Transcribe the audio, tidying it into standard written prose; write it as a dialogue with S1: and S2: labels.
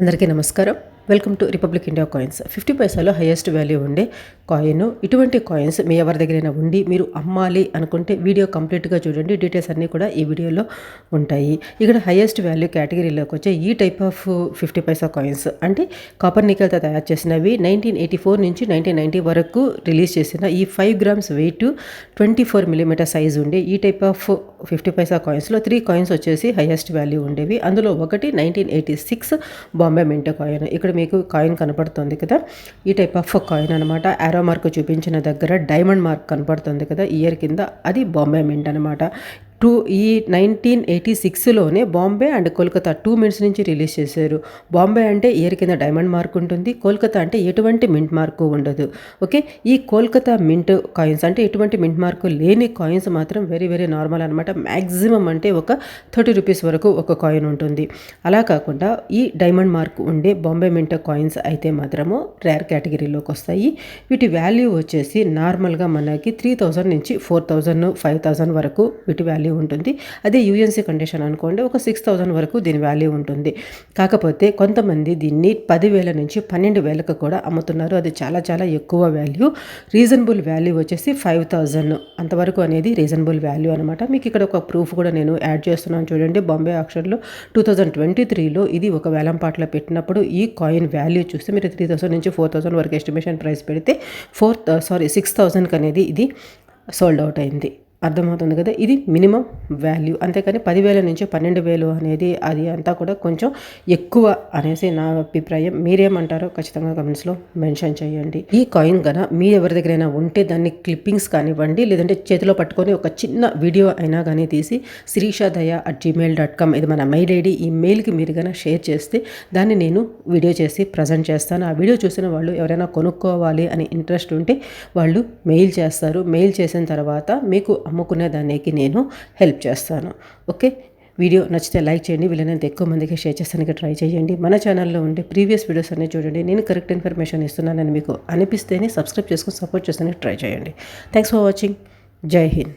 S1: అందరికీ నమస్కారం. Welcome to Republic India coins. 50 పైసాలో హైయెస్ట్ వాల్యూ ఉండే కాయిన్. ఇటువంటి కాయిన్స్ మీ ఎవరి దగ్గరైనా ఉండి మీరు అమ్మాలి అనుకుంటే వీడియో కంప్లీట్గా చూడండి. డీటెయిల్స్ అన్నీ కూడా ఈ వీడియోలో ఉంటాయి. ఇక్కడ హైయెస్ట్ వాల్యూ కేటగిరీలోకి వచ్చే ఈ టైప్ ఆఫ్ 50 పైసా కాయిన్స్ అంటే కాపర్ నికెల్తో తయారు చేసినవి 1984 నుంచి 1990 వరకు రిలీజ్ చేసిన ఈ 5 గ్రామ్స్ వెయిట్ 24 మిల్లీమీటర్ సైజ్ ఉండే ఈ టైప్ ఆఫ్ 50 పైసా కాయిన్స్లో 3 కాయిన్స్ వచ్చేసి హైయెస్ట్ వాల్యూ ఉండేవి. అందులో ఒకటి 1986 బాంబే మింట్ కాయిన్. ఇక్కడ మీకు కాయిన్ కనపడుతుంది కదా, ఈ టైప్ ఆఫ్ కాయిన్ అనమాట. ఆరో మార్క్ చూపించిన దగ్గర డైమండ్ మార్క్ కనపడుతుంది కదా ఇయర్ కింద, అది బాంబే మింట్ అనమాట. ఈ 1986లోనే బాంబే అండ్ కోల్కతా 2 మింట్స్ నుంచి రిలీజ్ చేశారు. బాంబే అంటే ఇయర్ కింద డైమండ్ మార్క్ ఉంటుంది, కోల్కతా అంటే ఎటువంటి మింట్ మార్కు ఉండదు. ఓకే, ఈ కోల్కతా మింట్ కాయిన్స్ అంటే ఎటువంటి మింట్ మార్కు లేని కాయిన్స్ మాత్రం వెరీ వెరీ నార్మల్ అనమాట. మ్యాక్సిమం అంటే ఒక 30 రూపీస్ వరకు ఒక కాయిన్ ఉంటుంది. అలా కాకుండా ఈ డైమండ్ మార్క్ ఉండే బాంబే మింట్ కాయిన్స్ అయితే మాత్రము రేర్ కేటగిరీలోకి వస్తాయి. వీటి వాల్యూ వచ్చేసి నార్మల్గా మనకి 3000 నుంచి 4000 5000 వరకు వీటి వాల్యూ ఉంటుంది. అదే యూఎన్సీ కండిషన్ అనుకోండి, ఒక 6000 వరకు దీని వాల్యూ ఉంటుంది. కాకపోతే కొంతమంది దీన్ని 10,000 నుంచి 12,000కు కూడా అమ్ముతున్నారు. అది చాలా చాలా ఎక్కువ వాల్యూ. రీజనబుల్ వాల్యూ వచ్చేసి 5000 అంతవరకు అనేది రీజనబుల్ వాల్యూ అనమాట. మీకు ఇక్కడ ఒక ప్రూఫ్ కూడా నేను యాడ్ చేస్తున్నాను చూడండి. బాంబే ఆక్షన్లో 2023లో ఇది ఒక వేలంపాట్లో పెట్టినప్పుడు ఈ కాయిన్ వాల్యూ చూస్తే మీరు 3000 నుంచి 4000 వరకు ఎస్టిమేషన్ ప్రైస్ పెడితే 6,000కి అనేది ఇది సోల్డ్ అవుట్ అయింది. అర్థమవుతుంది కదా, ఇది మినిమం వాల్యూ. అంతేకాని 10,000 నుంచి 12,000 అనేది అది అంతా కూడా కొంచెం ఎక్కువ అనేసి నా అభిప్రాయం. మీరేమంటారో ఖచ్చితంగా కమెంట్స్లో మెన్షన్ చేయండి. ఈ కాయిన్ కన్నా మీ ఎవరి దగ్గరైనా ఉంటే దాన్ని క్లిప్పింగ్స్ కానివ్వండి, లేదంటే చేతిలో పట్టుకొని ఒక చిన్న వీడియో అయినా కానీ తీసి sirishadaya@gmail.com ఇది మన మెయిల్ ఐడి. ఈ మెయిల్కి మీరు కన్నా షేర్ చేస్తే దాన్ని నేను వీడియో చేసి ప్రజెంట్ చేస్తాను. ఆ వీడియో చూసిన వాళ్ళు ఎవరైనా కొనుక్కోవాలి అని ఇంట్రెస్ట్ ఉంటే వాళ్ళు మెయిల్ చేస్తారు. మెయిల్ చేసిన తర్వాత మీకు అమ్ముకునే దానికి నేను హెల్ప్ చేస్తాను. ఓకే, వీడియో నచ్చితే లైక్ చేయండి, వీళ్ళనంత ఎక్కువ మందికి షేర్ చేస్తానికి ట్రై చేయండి. మన ఛానల్లో ఉండే ప్రీవియస్ వీడియోస్ అన్నీ చూడండి. నేను కరెక్ట్ ఇన్ఫర్మేషన్ ఇస్తున్నానని మీకు అనిపిస్తేనే సబ్స్క్రైబ్ చేసుకొని సపోర్ట్ చేస్తానికి ట్రై చేయండి. Thanks for watching. జై హింద్.